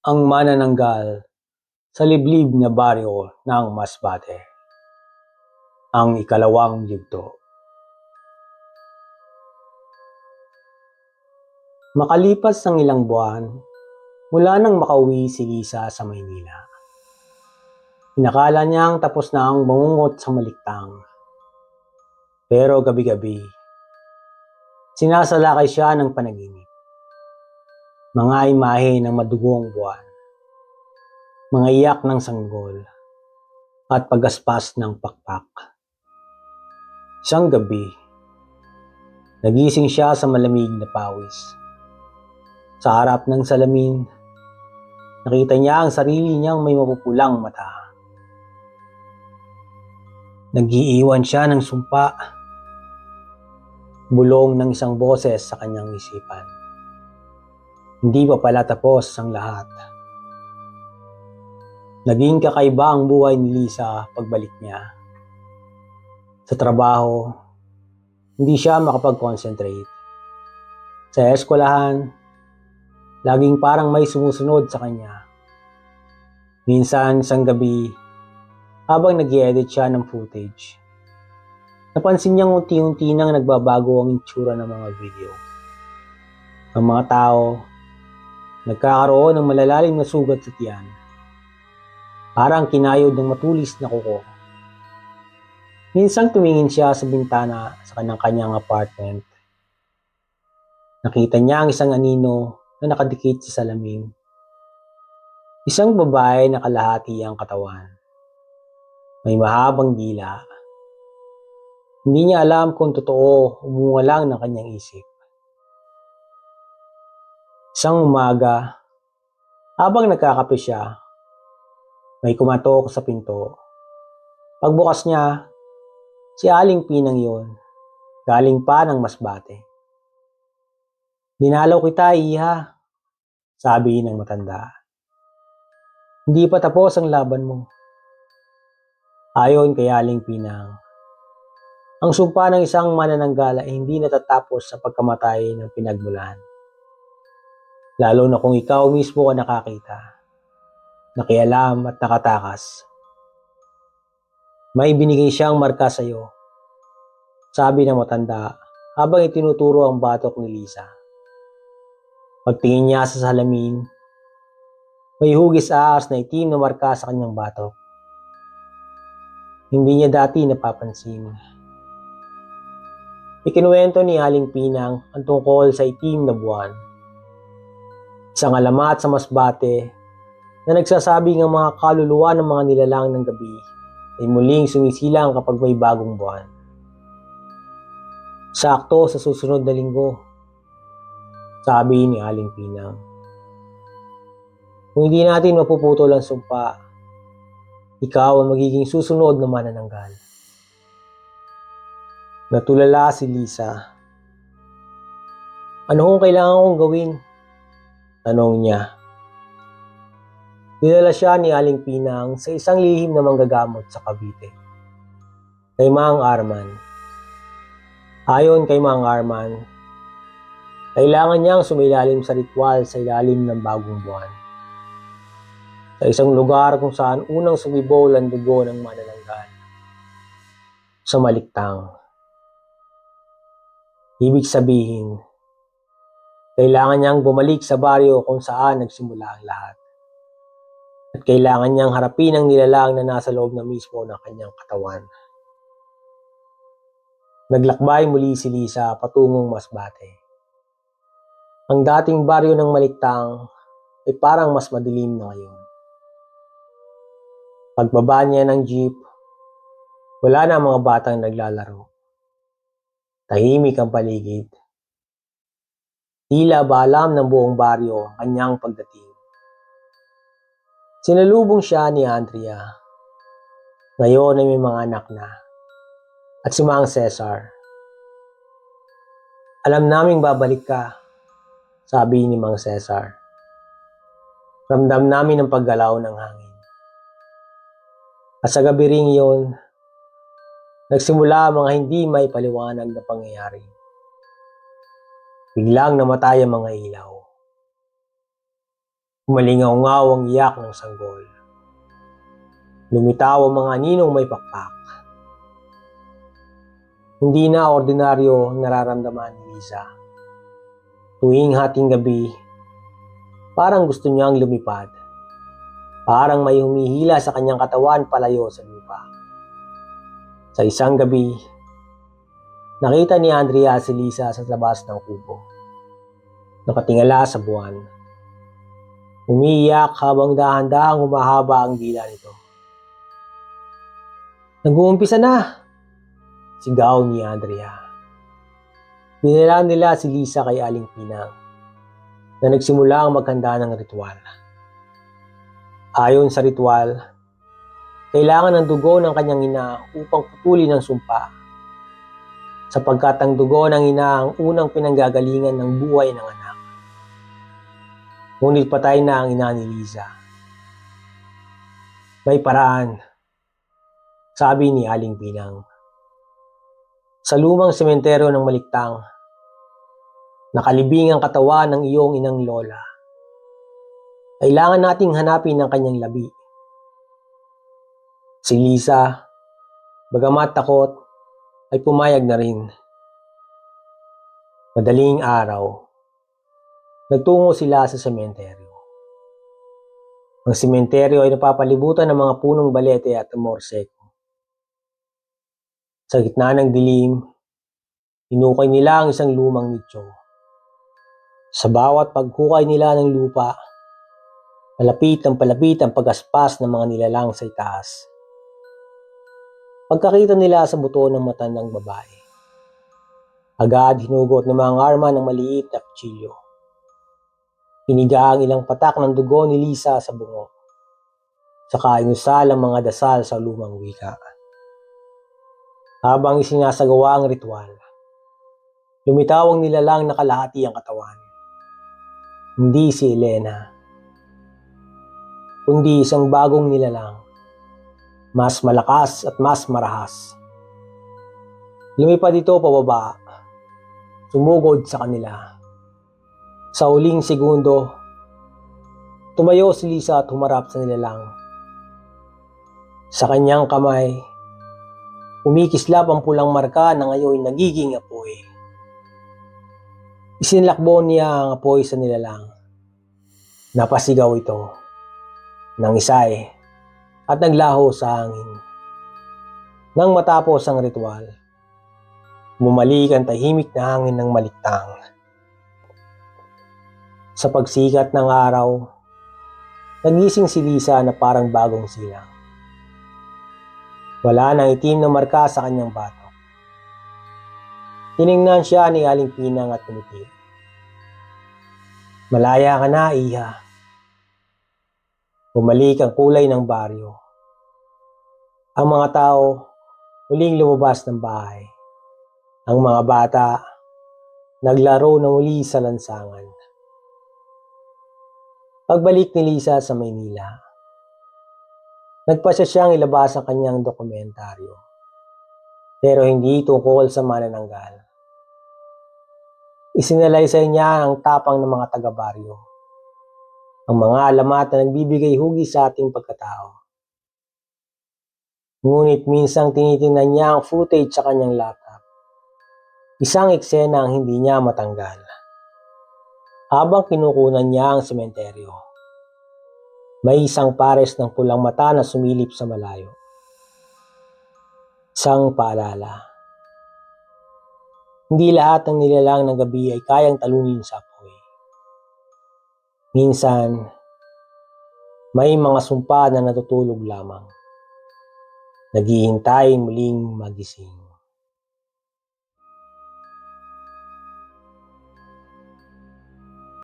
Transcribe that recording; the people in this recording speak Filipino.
Ang manananggal sa liblib na baryo ng Masbate. Ang ikalawang yugto. Makalipas ng ilang buwan, mula nang makauwi si Lisa sa Maynila. Inakala niyang tapos na ang bangungot sa Maliktang. Pero gabi-gabi, sinasalakay siya ng panaginip. Mga imahe ng madugong buwan, mga iyak ng sanggol, at pagaspas ng pakpak. Isang gabi, nagising siya sa malamig na pawis. Sa harap ng salamin, nakita niya ang sarili niyang may mapupulang mata. Nag-iiwan siya ng sumpa, bulong ng isang boses sa kanyang isipan. Hindi pa pala tapos ang lahat. Naging kakaiba ang buhay ni Lisa pagbalik niya. Sa trabaho, hindi siya makapag-concentrate. Sa eskwelahan, laging parang may sumusunod sa kanya. Minsan, isang gabi, habang nag-i-edit siya ng footage, napansin niyang unti-unti nang nagbabago ang itsura ng mga video. Ang mga tao, nagkakaroon ng malalalim na sugat sa tiyan. Parang kinayod ng matulis na kuko. Minsan tumingin siya sa bintana sa kanyang apartment. Nakita niya ang isang anino na nakadikit sa salamin. Isang babae na kalahati ang katawan. May mahabang dila. Hindi niya alam kung totoo o bunga lang ng kanyang isip. Isang umaga, habang nagkakape siya, may kumatok sa pinto. Pagbukas niya, si Aling Pinang yon, galing pa ng Masbate. "Dinalaw kita, iha," sabi ng matanda. "Hindi pa tapos ang laban mo." Ayon kay Aling Pinang, ang sumpa ng isang manananggala ay hindi natatapos sa pagkamatay ng pinagmulan. Lalo na kung ikaw mismo ang nakakita, nakialam at nakatakas. May binigay siyang marka sa iyo, sabi ng matanda habang itinuturo ang batok ni Lisa. Pagtingin niya sa salamin, may hugis ahas na itim na marka sa kanyang batok. Hindi niya dati napapansin. Ikinuwento ni Aling Pinang ang tungkol sa itim na buwan. Isang alamat sa Masbate na nagsasabing ang mga kaluluwa ng mga nilalang ng gabi ay muling sumisilang kapag may bagong buwan. Sakto sa susunod na linggo, sabi ni Aling Pinang. Kung hindi natin mapuputol ang sumpa, ikaw ang magiging susunod na manananggal. Natulala si Lisa. "Ano kung kailangan kong gawin?" tanong niya. Dinala siya ni Aling Pinang sa isang lihim na manggagamot sa Cavite, kay Mang Arman. Ayon kay Mang Arman, kailangan niyang sumilalim sa ritual sa ilalim ng bagong buwan. Sa isang lugar kung saan unang sumibol ang dugo ng manananggal. Sa Maliktang. Ibig sabihin, kailangan niyang bumalik sa baryo kung saan nagsimula ang lahat. At kailangan niyang harapin ang nilalang na nasa loob na mismo ng kanyang katawan. Naglakbay muli si Lisa patungong Masbate. Ang dating baryo ng Maliktang ay parang mas madilim na ngayon. Pagbaba niya ng jeep, wala na ang mga batang naglalaro. Tahimik ang paligid. Tila ba alam ng buong baryo ang kanyang pagdating. Sinalubong siya ni Andrea. Ngayon ay may mga anak na. At si Mang Cesar. "Alam naming babalik ka," sabi ni Mang Cesar. "Ramdam namin ang paggalaw ng hangin." At sa gabi ring iyon, nagsimula ang mga hindi maipaliwanag na pangyayari. Biglang namatay ang mga ilaw. Umalingaw-ngaw ang iyak ng sanggol. Lumitaw ang mga ninong may pakpak. Hindi na ordinaryo ang nararamdaman ni Lisa. Tuwing hating gabi, parang gusto niyang lumipad. Parang may humihila sa kanyang katawan palayo sa lupa. Sa isang gabi, nakita ni Andrea si Lisa sa labas ng kubo. Nakatingala sa buwan. Umiiyak habang dahan-dahang humahaba ang dila nito. Nag-uumpisa na! Sigaw ni Andrea. Dinala nila si Lisa kay Aling Pinang na nagsimula ang maghanda ng ritual. Ayon sa ritual, kailangan ng dugo ng kanyang ina upang putulin ang sumpa, sapagkat ang dugo ng ina ang unang pinanggagalingan ng buhay ng anak. Ngunit patay na ang ina ni Lisa. May paraan, sabi ni Aling Pinang. Sa lumang sementeryo ng Maliktang, nakalibing ang katawan ng iyong inang lola. Kailangan nating hanapin ang kanyang labi. Si Lisa, bagamat takot, ay pumayag na rin. Madaling araw, nagtungo sila sa sementeryo. Ang sementeryo ay napapalibutan ng mga punong balete at amorsek. Sa gitna ng dilim, hinukay nila ang isang lumang nicho. Sa bawat paghukay nila ng lupa, palapit ang pagaspas ng mga nilalang sa itaas. Pagkakita nila sa buto ng matandang babae, agad hinugot ng mga arma ng maliit na kutsilyo. Piniga ang ilang patak ng dugo ni Lisa sa bungo, saka inusal ang mga dasal sa lumang wika. Habang isinasagawa ang ritual, lumitaw ang nilalang na kalahati ang katawan. Hindi si Elena, kundi isang bagong nilalang, mas malakas at mas marahas. Lumipad ito pababa, sumugod sa kanila. Sa huling segundo, tumayo si Lisa at humarap sa nilalang. Sa kanyang kamay, umikislap ang pulang marka na ngayon nagiging apoy. Isinlakbo niya ang apoy sa nilalang. Napasigaw ito, nangisay, at naglaho sa hangin. Nang matapos ang ritual, bumalik ang tahimik na hangin ng Maliktang. Sa pagsikat ng araw, nagising si Lisa na parang bagong silang. Wala nang itim na marka sa kanyang batok. Tiningnan siya ni Aling Pinang at tumiti. Malaya ka na, Iha. Bumalik ang kulay ng baryo. Ang mga tao muling lumabas ng bahay. Ang mga bata naglaro na muli sa lansangan. Pagbalik ni Lisa sa Maynila, nagpasya siyang ilabas ang kanyang dokumentaryo. Pero hindi tungkol sa manananggal. Isinalaysay niya ang tapang ng mga taga-baryo. Ang mga alamat na nagbibigay hugis sa ating pagkatao. Ngunit minsang tinitingnan niya ang footage sa kanyang laptop. Isang eksena ang hindi niya matanggal. Habang kinukunan niya ang sementeryo, may isang pares ng pulang mata na sumilip sa malayo. Isang paalala. Hindi lahat ng nilalang ng gabi ay kayang talunin sa apoy. Minsan, may mga sumpa na natutulog lamang, naghihintay muling magising.